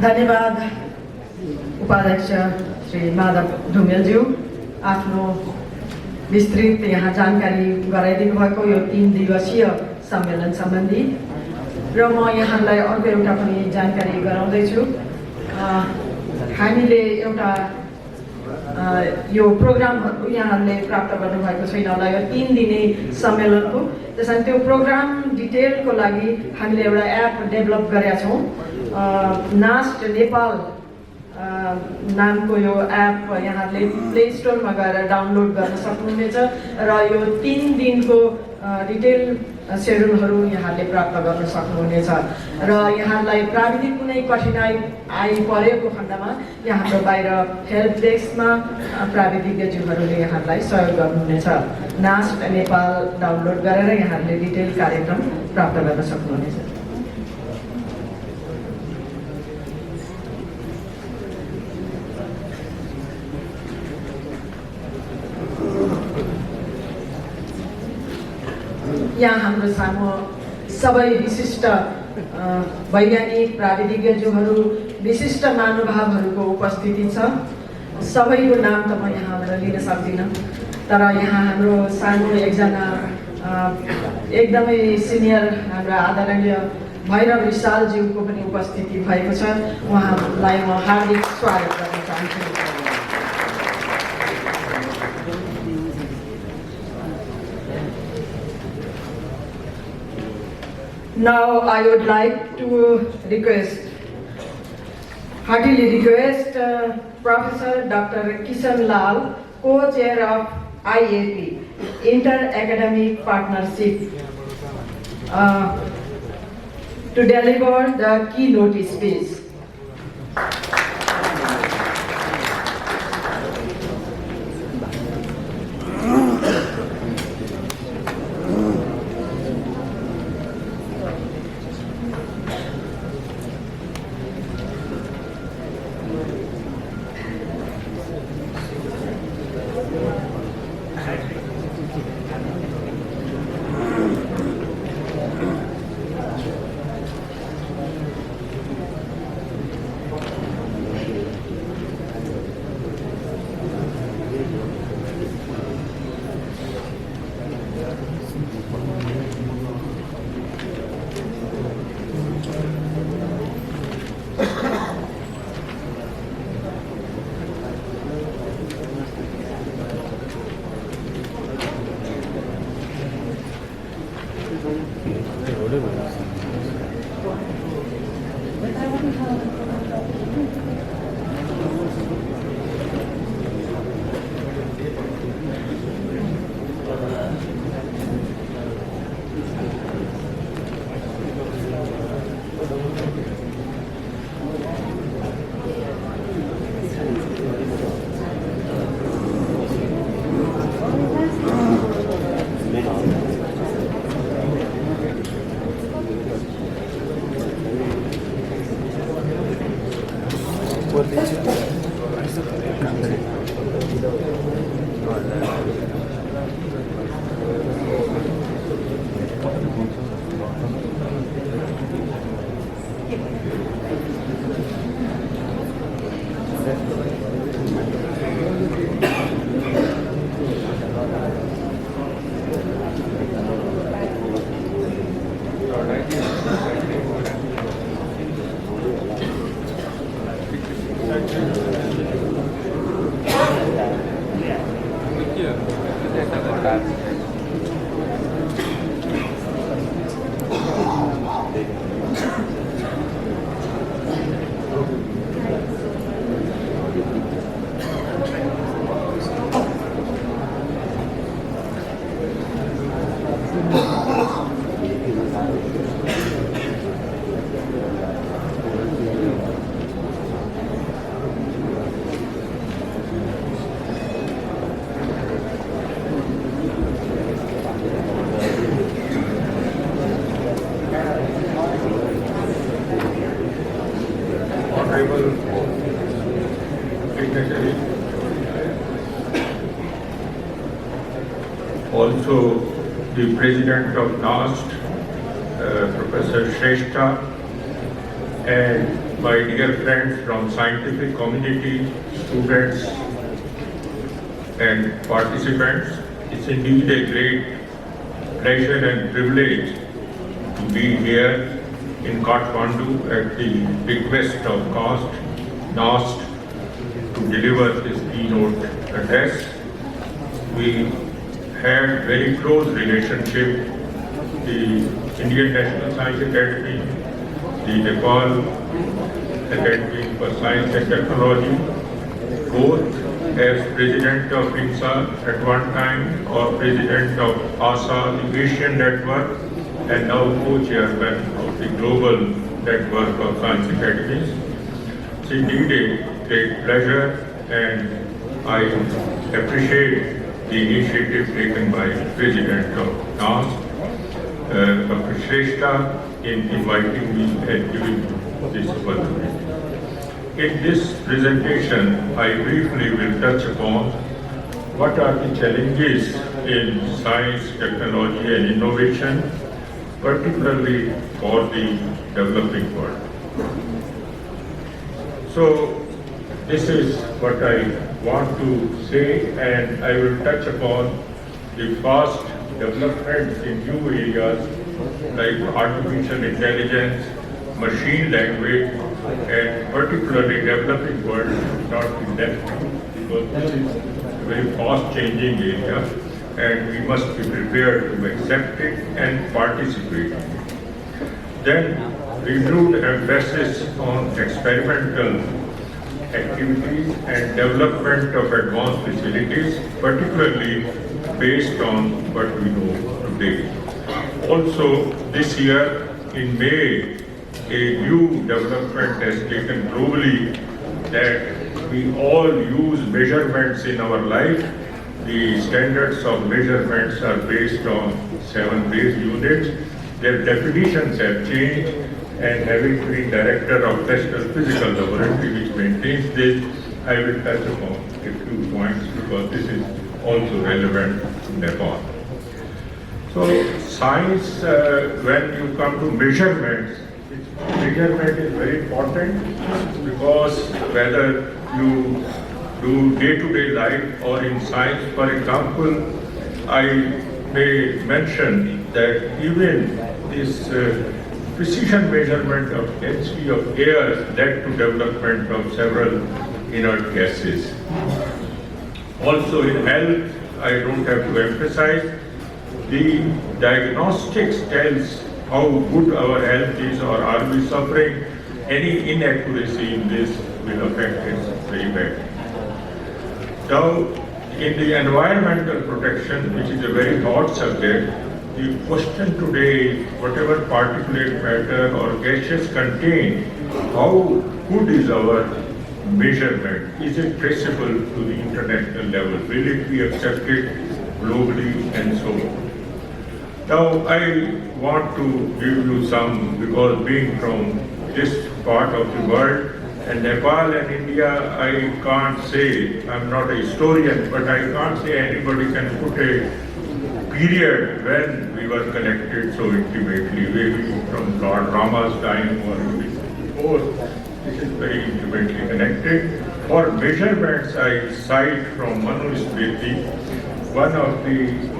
धन्यवाद उपाध्यक्ष श्री माधव ढुङ्गेलज्यू आफ्नो विस्तृत यहाँ जानकारी गराइदिनु भएको यो 3 दिवसीय सम्मेलन सम्बन्धी र म यहाँलाई अर्को एउटा पनि जानकारी गराउँदैछु। हामीले एउटा यो प्रोग्रामहरू यहाँहरूले प्राप्त गर्नुभएको छैन होला यो 3 दिने सम्मेलनको। त्यसैले त्यो प्रोग्राम डिटेलको लागि हामीले एउटा एप डेभलप गरेका छौँ। नास्ट नेपाल नामको यो एप यहाँहरूले प्ले स्टोरमा गएर डाउनलोड गर्न सक्नुहुनेछ र यो 3 दिनको डिटेल सेड्युलहरू यहाँले प्राप्त गर्न सक्नुहुनेछ र यहाँलाई प्राविधिक कुनै कठिनाइ आइपरेको खण्डमा यहाँ बाहिर हेल्प डेस्कमा प्राविधिज्ञज्यूहरूले यहाँलाई सहयोग गर्नुहुनेछ। नास्ट नेपाल डाउनलोड गरेर यहाँहरूले डिटेल कार्यक्रम प्राप्त गर्न सक्नुहुनेछ। यहाँ हाम्रो सामु सबै विशिष्ट वैज्ञानिक प्राविधिज्ञज्यूहरू विशिष्ट महानुभावहरूको उपस्थिति छ। सबैको नाम त म यहाँबाट लिन सक्दिनँ, तर यहाँ हाम्रो सानो एकजना एकदमै सिनियर हाम्रो आदरणीय भैरव रिसालज्यूको पनि उपस्थिति भएको छ। उहाँलाई म हार्दिक स्वागत गर्न चाहन्छु। Now I would like to heartily request Professor Dr. Kishan Lal, Co-Chair of IAP, Inter-Academic Partnership, to deliver the keynote speech. Also the President of NAST, Professor Shrestha, and my dear friends from scientific community, students and participants. It's indeed a great pleasure and privilege to be here in Kathmandu at the request of NAST to deliver this keynote address. We had very close relationship, the Indian National Science Academy, the Nepal Academy for Science and Technology, both as President of INSA at one time or President of ASA, the Asian Network, and now co-chairman of the Global Network of Science Academies. It's indeed a great pleasure, and I appreciate the initiative taken by President of NAST, Dr. Shrestha, in inviting me and giving me this opportunity. In this presentation, I briefly will touch upon what are the challenges in science, technology and innovation, particularly for the developing world. So, this is what I want to say, and I will touch upon the fast developments in new areas like artificial intelligence, machine language, and particularly developing world should not be left because this is a very fast changing area and we must be prepared to accept it and participate in it. Then renewed emphasis on experimental activities and development of advanced facilities, particularly based on what we know today. Also, this year in May, a new development has taken globally that we all use measurements in our life. The standards of measurements are based on 7 base units. Their definitions have changed, and having been director of National Physical Laboratory which maintains this, I will touch upon a few points because this is also relevant to Nepal. So science, when you come to measurements, measurement is very important because whether you do day-to-day life or in science, for example, I may mention that even this precision measurement of density of air led to development of several inert gases. Also in health, I don't have to emphasize, the diagnostics tells how good our health is or are we suffering. Any inaccuracy in this will affect us very badly. Now, in the environmental protection, which is a very hot subject, the question today is whatever particulate matter or gaseous contain, how good is our measurement? Is it traceable to the international level? Will it be accepted globally and so on? Now, I want to give you some, because being from this part of the world, and Nepal and India, I can't say, I'm not a historian, but I can't say anybody can put a period when we were connected so intimately, maybe from Lord Rama's time or even before. This is very intimately connected. For measurements, I cite from Manusmriti, one of the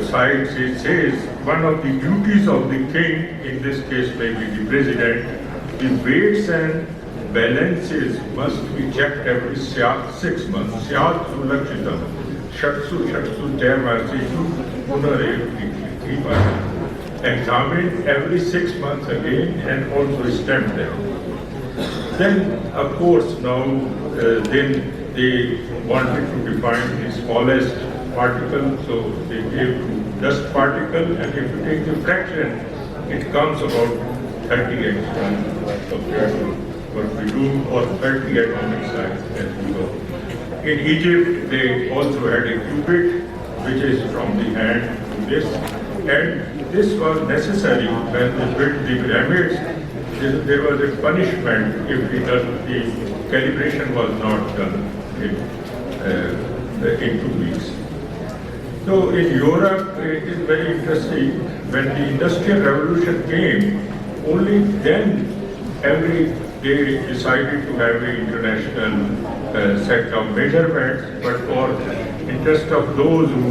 sites, it says, one of the duties of the king, in this case maybe the president, the weights and balances must be checked every 6 months. Syat sulakshitam, shatsu jayamasisu punarev. Examined every 6 months again and also stamped them. Then, of course, now then they wanted to define the smallest particle, so they gave dust particle, and if you take the fraction, it comes about 30 angstroms compared to what we do, or 30 atomic size as we go. In Egypt, they also had a cubit, which is from the hand to this, and this was necessary when they built the pyramids. There was a punishment if the calibration was not done in 2 weeks. So in Europe, it is very interesting, when the Industrial Revolution came, only then every they decided to have an international set of measurements, but for interest of those who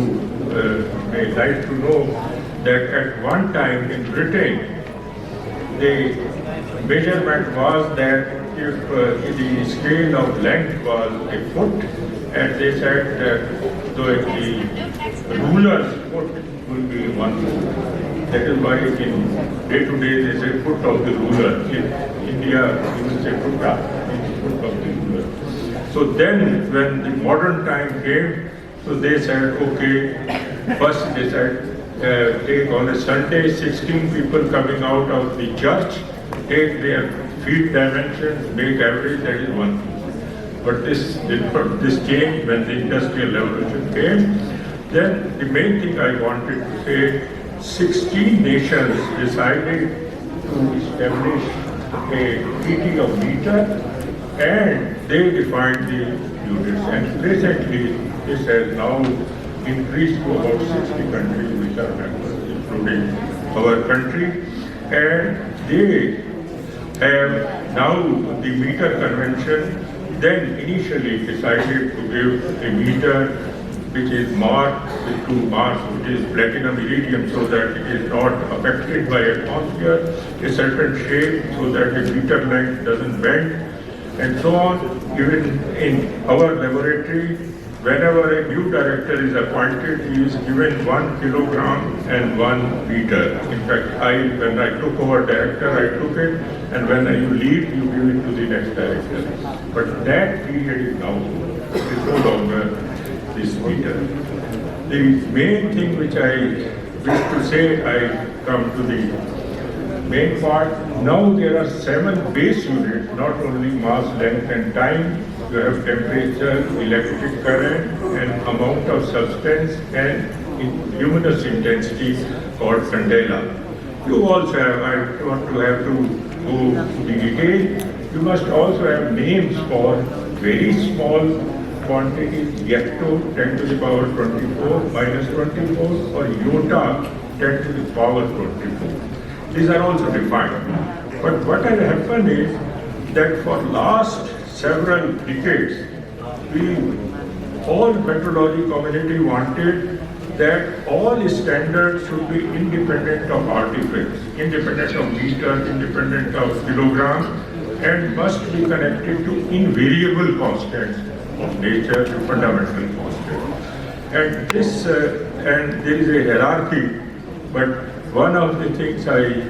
may like to know that at one time in Britain, the measurement was that if the scale of length was a foot, and they said that the ruler's foot will be 1 foot. That is why in day-to-day they say foot of the ruler. In India, you will say putta, means foot of the ruler. So then, when the modern time came, so they said, okay, first they said, take on a Sunday 16 people coming out of the church, take their feet dimensions, make average, that is 1 foot. But this changed when the Industrial Revolution came. Then the main thing I wanted to say, 16 nations decided to establish a treaty of meter, and they defined the units. And recently, this has now increased to about 60 countries which are members, including our country. And they have now the meter convention then initially decided to give a meter which is marked with 2 marks, which is platinum iridium, so that it is not affected by atmosphere, a certain shape so that the meter length doesn't bend, and so on. Even in our laboratory, whenever a new director is appointed, he is given 1 kilogram and 1 meter. In fact, when I took over director, I took it, and when you leave, you give it to the next director. But that period is now over. It is no longer this meter. The main thing which I wish to say, I come to the main part. Now there are 7 base units, not only mass, length and time. You have temperature, electric current, and amount of substance, and luminous intensity called candela. You also have, I don't have to go to the detail, you must also have names for very small quantities, yecto 10 to the power 24, minus 24, or iota 10 to the power 24. These are also defined. But what has happened is that for last several decades, all metrology community wanted that all standards should be independent of artifacts, independent of meter, independent of kilogram, and must be connected to invariable constants of nature, the fundamental constants. And there is a hierarchy, but one of the things I